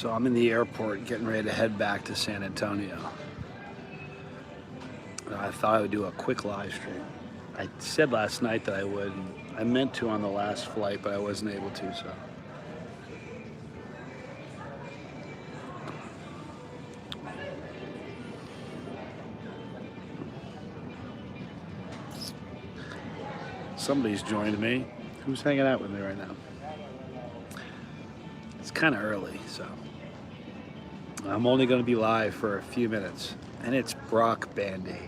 So I'm in the airport getting ready to head back to San Antonio. I thought I would do a quick live stream. I said last night that I would. And I meant to on the last flight, but I wasn't able to, so. Somebody's joined me. Who's hanging out with me right now? It's kind of early, so. I'm only going to be live for a few minutes. And it's Brock Bandy.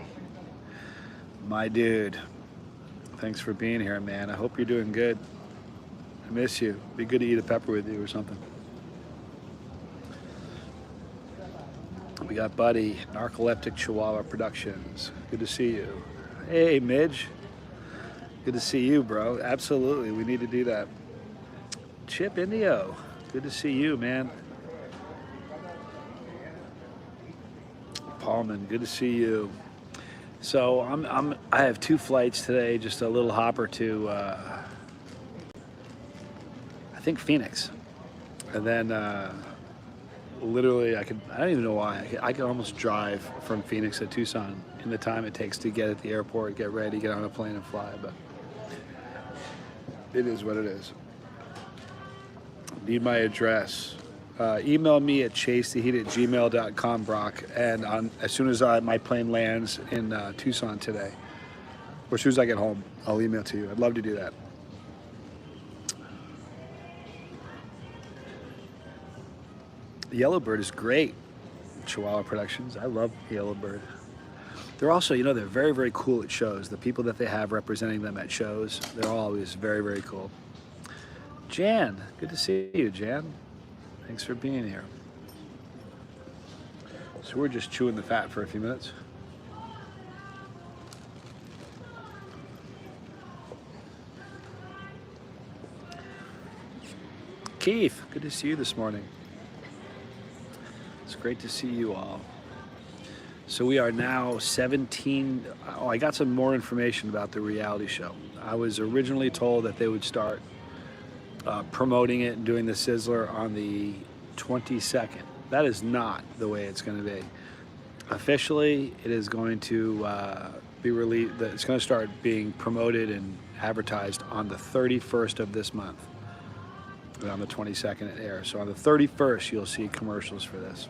My dude. Thanks for being here, man. I hope you're doing good. I miss you. Be good to eat a pepper with you or something. We got Buddy, Narcoleptic Chihuahua Productions. Good to see you. Hey, Midge. Good to see you, bro. Absolutely, we need to do that. Chip Indio. Good to see you, man. Paulman, good to see you. So I have 2 flights today, just a little hopper to I think Phoenix, and then literally I don't even know why I could almost drive from Phoenix to Tucson in the time it takes to get at the airport, get ready, get on a plane and fly, but it is what it is. Need my address. Email me at chasetheheat@gmail.com, Brock, and as soon as my plane lands in Tucson today, or as soon as I get home, I'll email to you. I'd love to do that. Yellowbird is great. Chihuahua Productions. I love Yellowbird. They're also, you know, they're very, very cool at shows. The people that they have representing them at shows, they're always very, very cool. Jan, good to see you, Jan. Thanks for being here. So we're just chewing the fat for a few minutes. Keith, good to see you this morning. It's great to see you all. So we are now 17. Oh, I got some more information about the reality show. I was originally told that they would start promoting it and doing the Sizzler on the 22nd. That is not the way it's going to be. Officially, it is going to be released. It's going to start being promoted and advertised on the 31st of this month. And on the 22nd it airs. So on the 31st, you'll see commercials for this.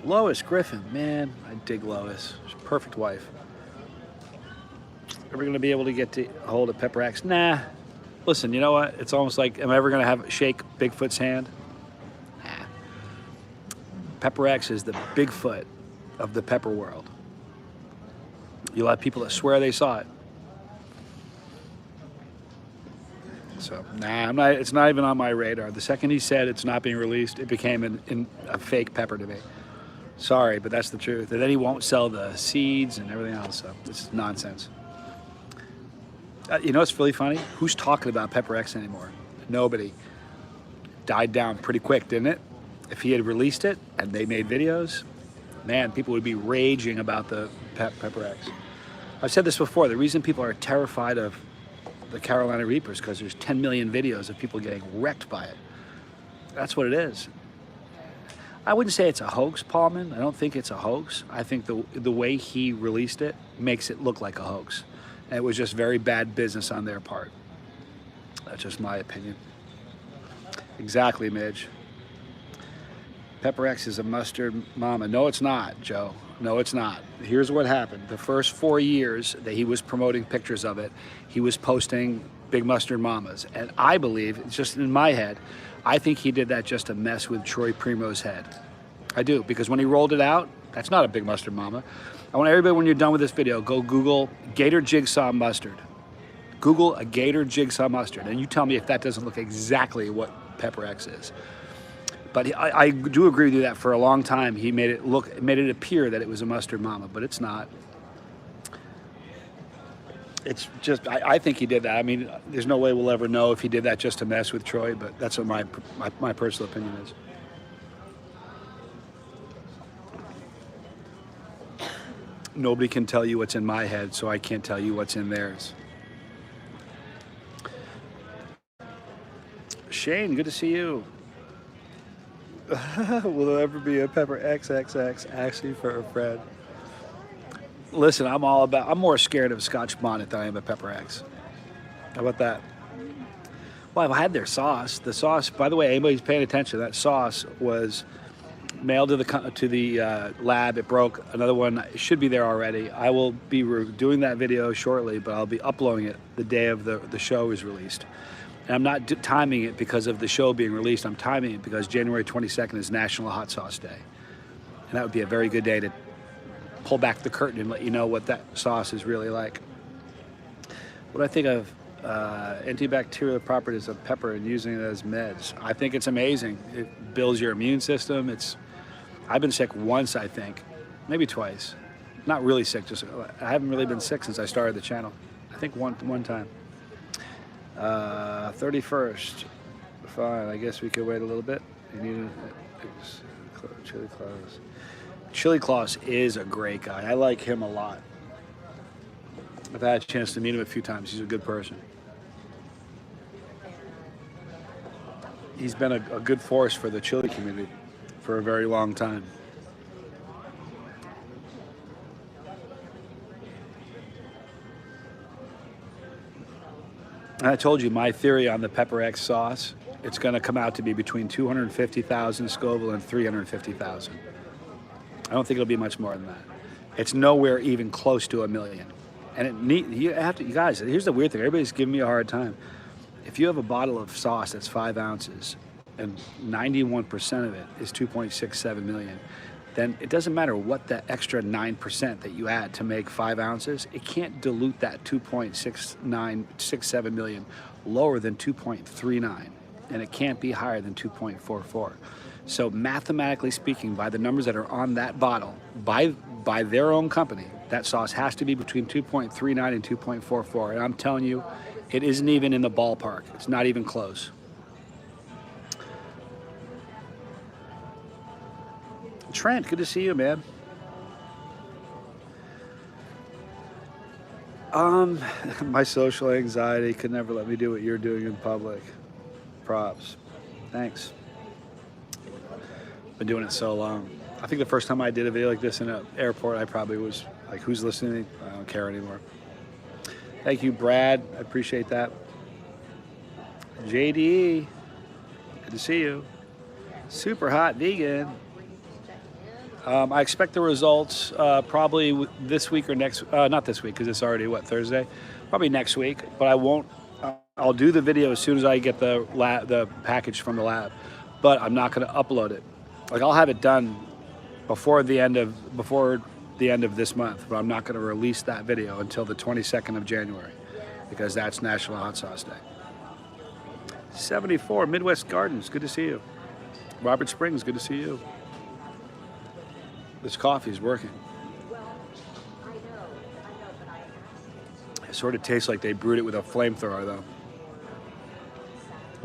Lois Griffin, man, I dig Lois. She's a perfect wife. Are we going to be able to get to hold of Pepper X? Nah. Listen, you know what? It's almost like, am I ever going to shake Bigfoot's hand? Nah. Pepper X is the Bigfoot of the pepper world. You'll have people that swear they saw it. So, nah, it's not even on my radar. The second he said it's not being released, it became a fake pepper to me. Sorry, but that's the truth. And then he won't sell the seeds and everything else, so this is nonsense. You know what's really funny? Who's talking about Pepper X anymore? Nobody. Died down pretty quick, didn't it? If he had released it and they made videos, man, people would be raging about the Pepper X. I've said this before, the reason people are terrified of the Carolina Reapers because there's 10 million videos of people getting wrecked by it. That's what it is. I wouldn't say it's a hoax, Paulman. I don't think it's a hoax. I think the way he released it makes it look like a hoax. And it was just very bad business on their part. That's just my opinion. Exactly, Midge. Pepper X is a mustard mama. No, it's not, Joe. No, it's not. Here's what happened. The first 4 years that he was promoting pictures of it, he was posting big mustard mamas. And I believe, it's just in my head, I think he did that just to mess with Troy Primo's head. I do, because when he rolled it out, that's not a big mustard mama. I want everybody, when you're done with this video, go Google Gator Jigsaw Mustard. Google a Gator Jigsaw Mustard, and you tell me if that doesn't look exactly what Pepper X is. But I do agree with you that for a long time he made it appear that it was a mustard mama, but it's not. It's just, I think he did that. I mean, there's no way we'll ever know if he did that just to mess with Troy, but that's what my personal opinion is. Nobody can tell you what's in my head, so I can't tell you what's in theirs. Shane, good to see you. Will there ever be a Pepper XXX asking for a friend? Listen, I'm more scared of Scotch Bonnet than I am of Pepper X. How about that? Well, I've had their sauce. The sauce, by the way, anybody's paying attention, that sauce was mailed to the lab. It broke. Another one should be there already. I will be doing that video shortly, but I'll be uploading it the day of the show is released. And I'm not timing it because of the show being released. I'm timing it because January 22nd is National Hot Sauce Day. And that would be a very good day to pull back the curtain and let you know what that sauce is really like. What do I think of antibacterial properties of pepper and using it as meds? I think it's amazing. It builds your immune system. I've been sick once, I think, maybe twice. Not really sick, I haven't really been sick since I started the channel. I think one time. 31st, fine, I guess we could wait a little bit. You need Chili Claus. Chili Claus is a great guy. I like him a lot. I've had a chance to meet him a few times. He's a good person. He's been a good force for the chili community for a very long time. And I told you my theory on the Pepper X sauce, it's going to come out to be between 250,000 Scoville and 350,000. I don't think it'll be much more than that. It's nowhere even close to 1 million. And you guys, here's the weird thing. Everybody's giving me a hard time. If you have a bottle of sauce that's 5 ounces and 91% of it is 2.67 million, then it doesn't matter what that extra 9% that you add to make 5 ounces, it can't dilute that 2.6967 million lower than 2.39, and it can't be higher than 2.44. So mathematically speaking, by the numbers that are on that bottle, by their own company, that sauce has to be between 2.39 and 2.44. And I'm telling you, it isn't even in the ballpark. It's not even close. Trent, good to see you, man. My social anxiety could never let me do what you're doing in public. Props. Thanks. Been doing it so long. I think the first time I did a video like this in an airport, I probably was like, who's listening? I don't care anymore. Thank you, Brad. I appreciate that. JD, good to see you. Super hot vegan. I expect the results probably this week or next, not this week because it's already, Thursday? Probably next week, but I won't, I'll do the video as soon as I get the package from the lab, but I'm not going to upload it. Like I'll have it done before the end of this month, but I'm not going to release that video until the 22nd of January because that's National Hot Sauce Day. 74, Midwest Gardens, good to see you. Robert Springs, good to see you. This coffee is working. It sort of tastes like they brewed it with a flamethrower, though.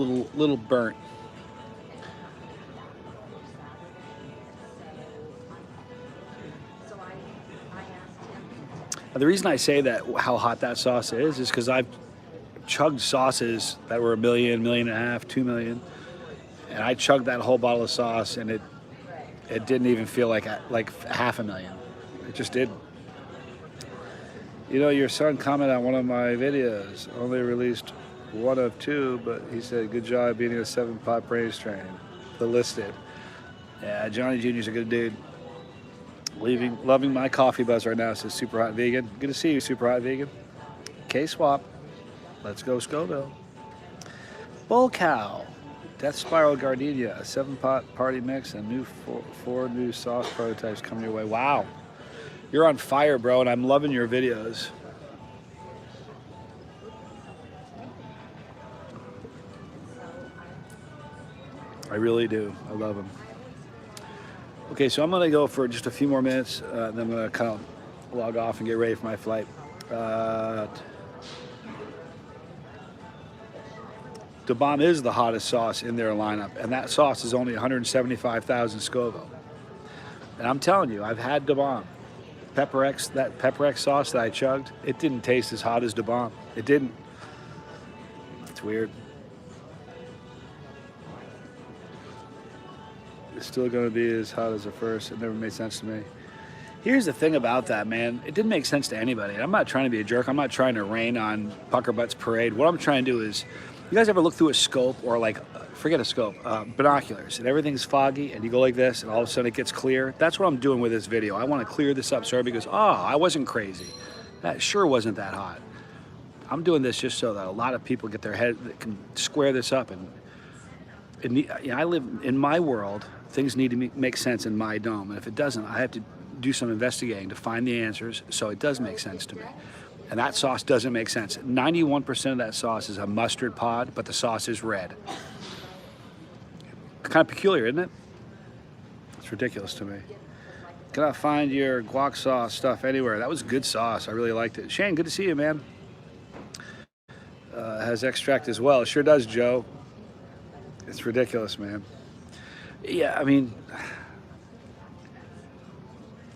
Little burnt. The reason I say that, how hot that sauce is because I've chugged sauces that were 1 million, 1.5 million, 2 million, and I chugged that whole bottle of sauce, and it didn't even feel like 500,000. It just didn't. You know, your son commented on one of my videos. Only released 1 of 2, but he said, good job beating a 7-pot brain strain. The listed. Yeah, Johnny Jr.'s a good dude. Loving my coffee buzz right now, says Super Hot Vegan. Good to see you, Super Hot Vegan. K-Swap. Let's go, Scoville. Bull Cow. Death Spiral Gardenia, a 7-pot party mix, and four new sauce prototypes coming your way. Wow. You're on fire, bro, and I'm loving your videos. I really do. I love them. Okay, so I'm going to go for just a few more minutes, then I'm going to kind of log off and get ready for my flight. Da Bomb is the hottest sauce in their lineup, and that sauce is only 175,000 Scoville. And I'm telling you, I've had Da Bomb. That Pepper X sauce that I chugged, it didn't taste as hot as Da Bomb. It didn't. It's weird. It's still going to be as hot as the first. It never made sense to me. Here's the thing about that, man. It didn't make sense to anybody. I'm not trying to be a jerk. I'm not trying to rain on Pucker Butt's parade. What I'm trying to do is, you guys ever look through a scope or like, forget a scope, binoculars, and everything's foggy, and you go like this, and all of a sudden it gets clear? That's what I'm doing with this video. I want to clear this up so everybody goes, oh, I wasn't crazy. That sure wasn't that hot. I'm doing this just so that a lot of people get their head, that can square this up. And I live in my world. Things need to make sense in my dome, and if it doesn't, I have to do some investigating to find the answers so it does make sense to me. And that sauce doesn't make sense. 91% of that sauce is a mustard pod, but the sauce is red. Kind of peculiar, isn't it? It's ridiculous to me. Cannot find your guac sauce stuff anywhere. That was good sauce. I really liked it. Shane, good to see you, man. Has extract as well. It sure does, Joe. It's ridiculous, man. Yeah, I mean,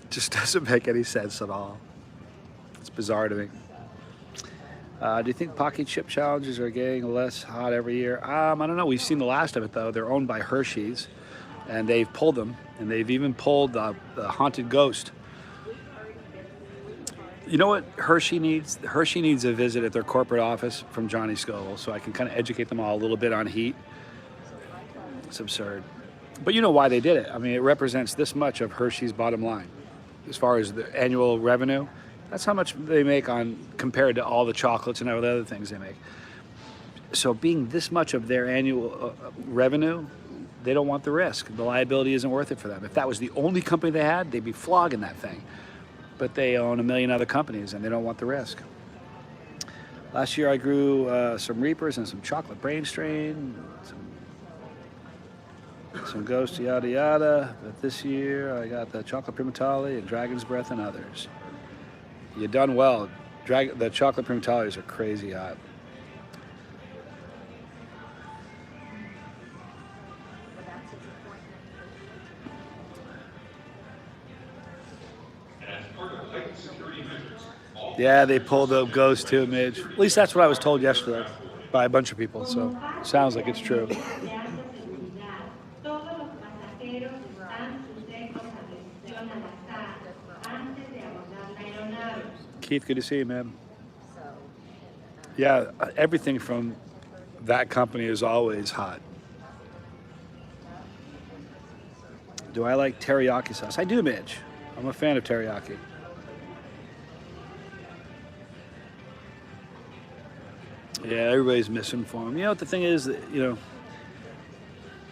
just doesn't make any sense at all. It's bizarre to me. Do you think Pocky Chip challenges are getting less hot every year? I don't know. We've seen the last of it, though. They're owned by Hershey's, and they've pulled them, and they've even pulled the Haunted Ghost. You know what Hershey needs? Hershey needs a visit at their corporate office from Johnny Scoville, so I can kind of educate them all a little bit on heat. It's absurd. But you know why they did it. I mean, it represents this much of Hershey's bottom line. As far as the annual revenue, that's how much they make on compared to all the chocolates and all the other things they make. So being this much of their annual revenue, they don't want the risk. The liability isn't worth it for them. If that was the only company they had, they'd be flogging that thing. But they own a million other companies and they don't want the risk. Last year I grew some Reapers and some chocolate brain strain, some Ghost yada yada, but this year I got the chocolate primatale and dragon's breath and others. You done well. The chocolate primatales are crazy hot. Yeah, they pulled up Ghost too, Midge. At least that's what I was told yesterday by a bunch of people, so sounds like it's true. Keith, good to see you, man. Yeah, everything from that company is always hot. Do I like teriyaki sauce? I do, Midge. I'm a fan of teriyaki. Yeah, everybody's misinformed. You know what the thing is,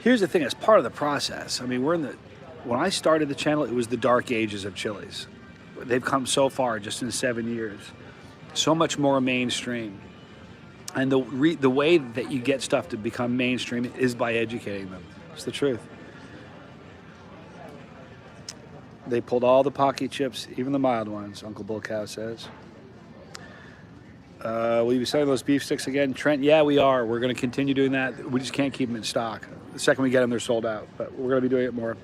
here's the thing, it's part of the process. I mean, when I started the channel, it was the dark ages of chilies. They've come so far just in 7 years. So much more mainstream. And the way that you get stuff to become mainstream is by educating them. It's the truth. They pulled all the Pocky Chips, even the mild ones, Uncle Bull Cow says. Will you be selling those beef sticks again? Trent, yeah, we are. We're going to continue doing that. We just can't keep them in stock. The second we get them, they're sold out. But we're going to be doing it more.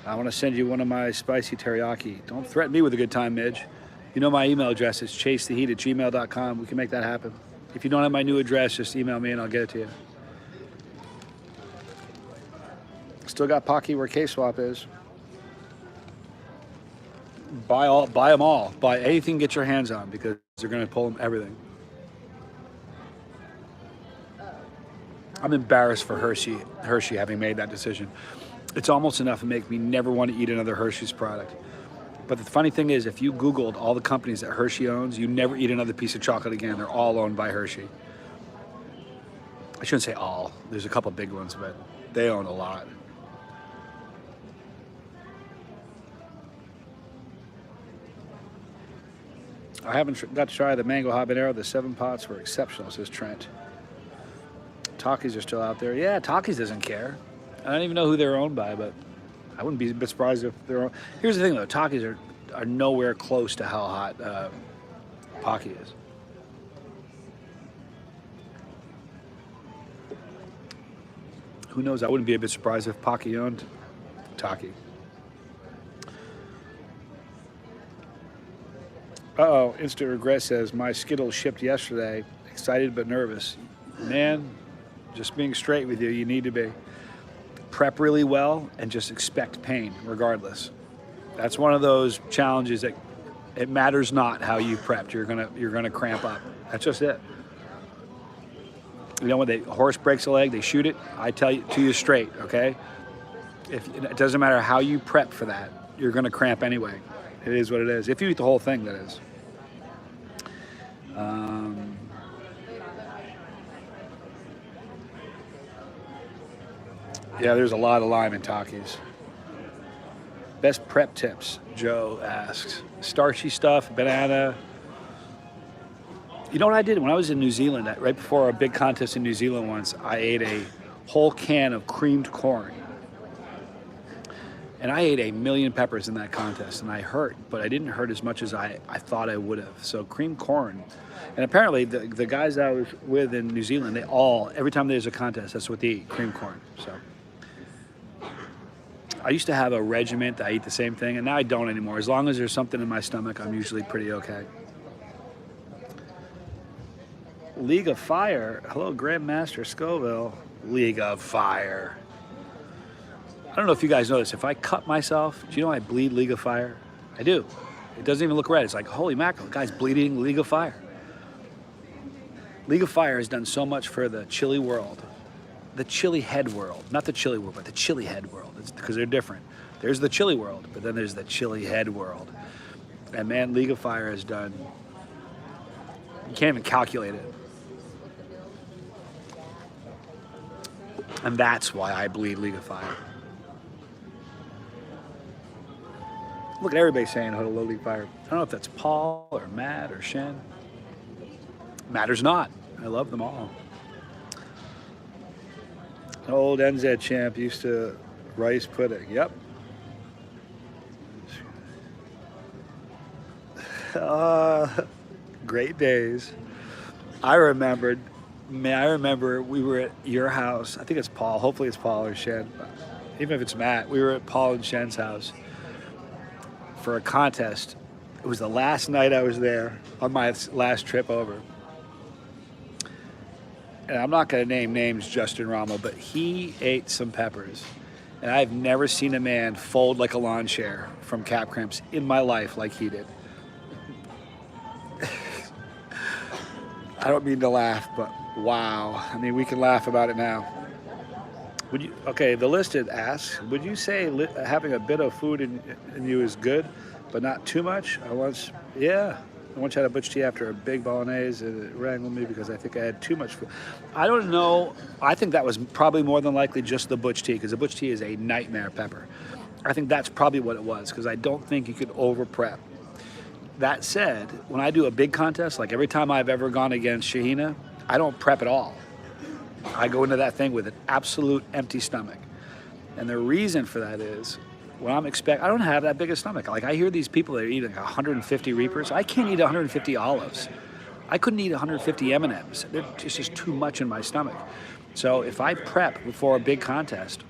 I want to send you one of my spicy teriyaki. Don't threaten me with a good time, Midge. You know my email address is chasetheheat@gmail.com. We can make that happen. If you don't have my new address, just email me and I'll get it to you. Still got Pocky where K-Swap is. Buy them all. Buy anything you get your hands on because they're going to pull them everything. I'm embarrassed for Hershey having made that decision. It's almost enough to make me never want to eat another Hershey's product. But the funny thing is, if you Googled all the companies that Hershey owns, you never eat another piece of chocolate again. They're all owned by Hershey. I shouldn't say all. There's a couple big ones, but they own a lot. I haven't got to try the mango habanero. The 7 pots were exceptional, says Trent. Takis are still out there. Yeah, Takis doesn't care. I don't even know who they're owned by, but I wouldn't be a bit surprised if they're owned. Here's the thing, though. Takis are nowhere close to how hot Pocky is. Who knows? I wouldn't be a bit surprised if Pocky owned Taki. Uh-oh, Instant Regret says, my Skittles shipped yesterday. Excited but nervous. Man, just being straight with you, you need to be. prep really well and just expect pain regardless. That's one of those challenges that it matters not how you prepped. You're gonna cramp up. That's just it. You know, when the horse breaks a leg, they shoot it. I tell you to you straight, okay? It doesn't matter how you prep for that, you're gonna cramp anyway. It is what it is. If you eat the whole thing, that is. Yeah, there's a lot of lime in Takis. Best prep tips, Joe asks. Starchy stuff, banana. You know what I did when I was in New Zealand? Right before a big contest in New Zealand once, I ate a whole can of creamed corn. And I ate 1,000,000 peppers in that contest, and I hurt, but I didn't hurt as much as I thought I would have. So creamed corn. And apparently the guys I was with in New Zealand, they all, every time there's a contest, that's what they eat, creamed corn. So I used to have a regiment that I eat the same thing, and now I don't anymore. As long as there's something in my stomach, I'm usually pretty okay. League of Fire. Hello, Grandmaster Scoville. League of Fire. I don't know if you guys know this. If I cut myself, do you know I bleed League of Fire? I do. It doesn't even look red. It's like, holy mackerel, guy's bleeding League of Fire. League of Fire has done so much for the chili world. The chili head world. Not the chili world, but the chili head world. It's because they're different. There's the chili world, but then there's the chili head world. And man, League of Fire has done, you can't even calculate it. And that's why I bleed League of Fire. Look at everybody saying hello, League of Fire. I don't know if that's Paul or Matt or Shen. Matters not. I love them all. An old NZ champ used to rice pudding. Yep. Great days. I remember we were at your house. I think it's Paul. Hopefully it's Paul or Shen. Even if it's Matt, we were at Paul and Shen's house for a contest. It was the last night I was there on my last trip over. And I'm not going to name names, Justin Rama, but he ate some peppers. And I've never seen a man fold like a lawn chair from calf cramps in my life like he did. I don't mean to laugh, but wow. I mean, we can laugh about it now. Okay, the listed asks, would you say having a bit of food in you is good, but not too much? I once had a butch tea after a big bolognese, and it wrangled me because I think I had too much food. I don't know. I think that was probably more than likely just the butch tea, because the butch tea is a nightmare pepper. I think that's probably what it was, because I don't think you could over prep. That said, when I do a big contest, like every time I've ever gone against Shahina, I don't prep at all. I go into that thing with an absolute empty stomach. And the reason for that is, when I don't have that big a stomach. Like, I hear these people that are eating 150 Reapers. I can't eat 150 olives. I couldn't eat 150 M&Ms. It's just too much in my stomach. So if I prep before a big contest,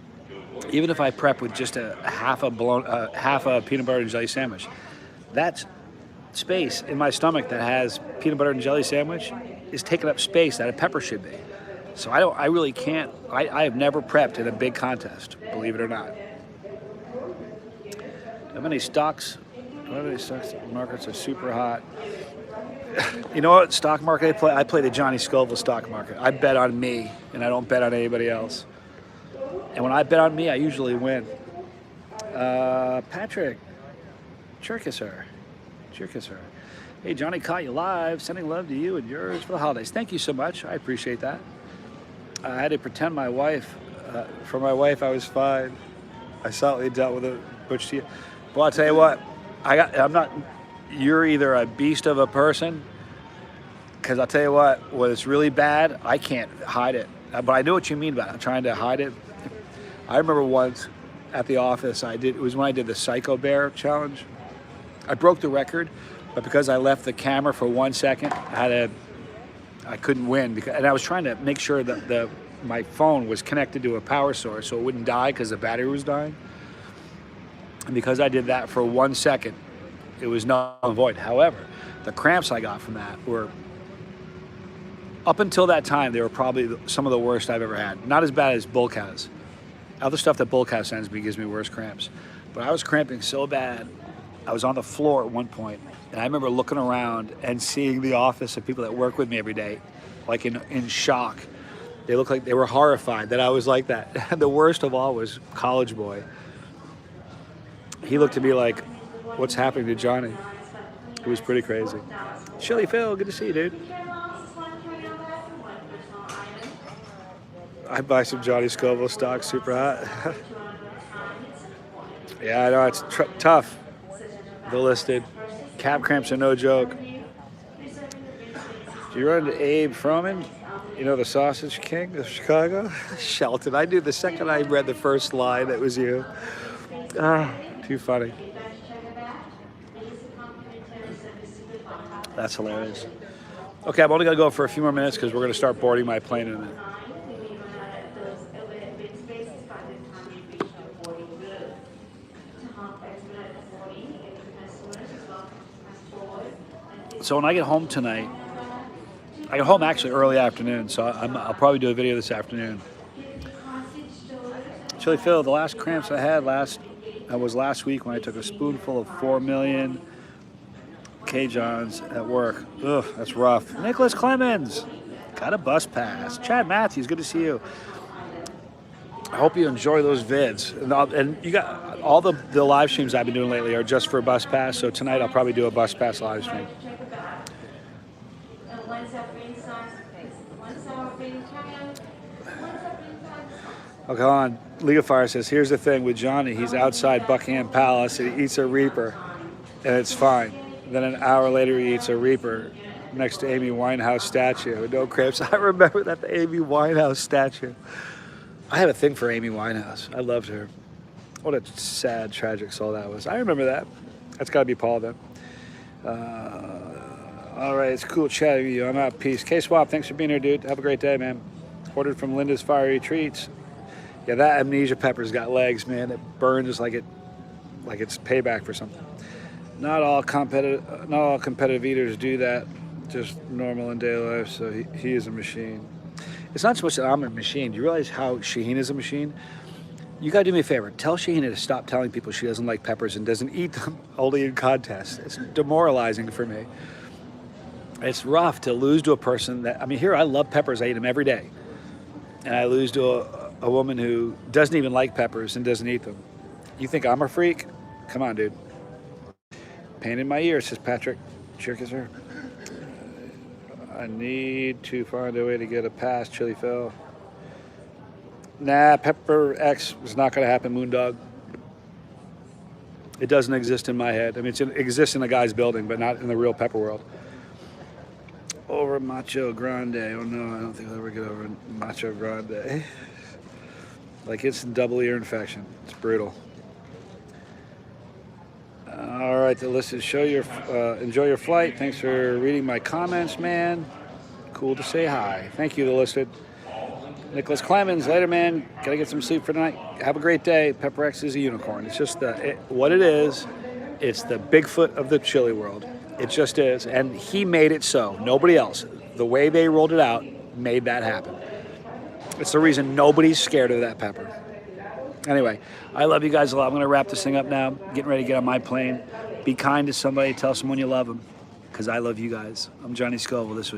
even if I prep with just half a peanut butter and jelly sandwich, that's space in my stomach that has peanut butter and jelly sandwich is taking up space that a pepper should be. So I really can't. I have never prepped in a big contest, believe it or not. How many stocks? Markets are super hot. You know what stock market I play? I play the Johnny Scoville stock market. I bet on me, and I don't bet on anybody else. And when I bet on me, I usually win. Patrick, Chirkisser. Hey, Johnny caught you live. Sending love to you and yours for the holidays. Thank you so much. I appreciate that. I had to pretend for my wife I was fine. I solidly dealt with a butch tea. Well, I'll tell you what, you're either a beast of a person, because I'll tell you what, when it's really bad, I can't hide it. But I know what you mean about trying to hide it. I remember once at the office, it was when I did the Psycho Bear challenge. I broke the record, but because I left the camera for 1 second, I couldn't win, and I was trying to make sure that my phone was connected to a power source so it wouldn't die because the battery was dying. And because I did that for 1 second, it was null and void. However, the cramps I got from that were, up until that time, they were probably some of the worst I've ever had. Not as bad as Bulk has, Other stuff that Bullcast sends me gives me worse cramps. But I was cramping so bad, I was on the floor at one point, and I remember looking around and seeing the office of people that work with me every day, like in shock. They looked like they were horrified that I was like that. The worst of all was College Boy. He looked at me like, what's happening to Johnny? It was pretty crazy. Chili Phil, good to see you, dude. I buy some Johnny Scoville stock, super hot. Yeah, I know, it's tough. The listed. Calf cramps are no joke. Do you run into Abe Froman? You know, the Sausage King of Chicago? Shelton. I knew the second I read the first line that was you. Ah, too funny. That's hilarious. Okay, I'm only going to go for a few more minutes because we're going to start boarding my plane in a minute. So when I get home tonight, I get home actually early afternoon, so I'll probably do a video this afternoon. Chili Phil, the last cramps I had was last week when I took a spoonful of 4 million K-Johns at work. Ugh, that's rough. Nicholas Clemens, got a bus pass. Chad Matthews, good to see you. I hope you enjoy those vids. And you got all the live streams I've been doing lately are just for a bus pass, so tonight I'll probably do a bus pass live stream. Okay, hold on. League of Fire says, here's the thing with Johnny. He's outside Buckingham Palace and he eats a Reaper, and it's fine. Then an hour later, he eats a Reaper next to Amy Winehouse statue. No cramps. I remember that, the Amy Winehouse statue. I have a thing for Amy Winehouse. I loved her. What a sad, tragic soul that was. I remember that. That's got to be Paul then. All right, it's cool chatting with you. I'm out. Peace. K-Swap, thanks for being here, dude. Have a great day, man. Ordered from Linda's Fiery Treats. Yeah, that amnesia pepper's got legs, man. It burns like it's payback for something. Not all competitive eaters do that. Just normal in daily life. So he is a machine. It's not so much that I'm a machine. Do you realize how Shaheen is a machine? You gotta do me a favor. Tell Shaheen to stop telling people she doesn't like peppers and doesn't eat them only in contests. It's demoralizing for me. It's rough to lose to a person that, I mean, here I love peppers. I eat them every day. And I lose to a woman who doesn't even like peppers and doesn't eat them. You think I'm a freak? Come on, dude. Pain in my ear, says Patrick. Chirkisser. I need to find a way to get a pass, Chili Phil. Nah, Pepper X is not going to happen, Moondog. It doesn't exist in my head. I mean, it exists in a guy's building, but not in the real pepper world. Over Macho Grande. Oh no, I don't think I'll ever get over Macho Grande. Like, it's double ear infection. It's brutal. All right, the list is enjoy your flight. Thanks for reading my comments, man. Cool to say hi. Thank you, the listed. Nicholas Clemens, later, man. Gotta get some sleep for tonight. Have a great day. Pepper X is a unicorn. It's just what it is. It's the Bigfoot of the chili world. It just is. And he made it so. Nobody else. The way they rolled it out made that happen. It's the reason nobody's scared of that pepper. Anyway, I love you guys a lot. I'm going to wrap this thing up now. Getting ready to get on my plane. Be kind to somebody. Tell someone you love them. Because I love you guys. I'm Johnny Scoville. This was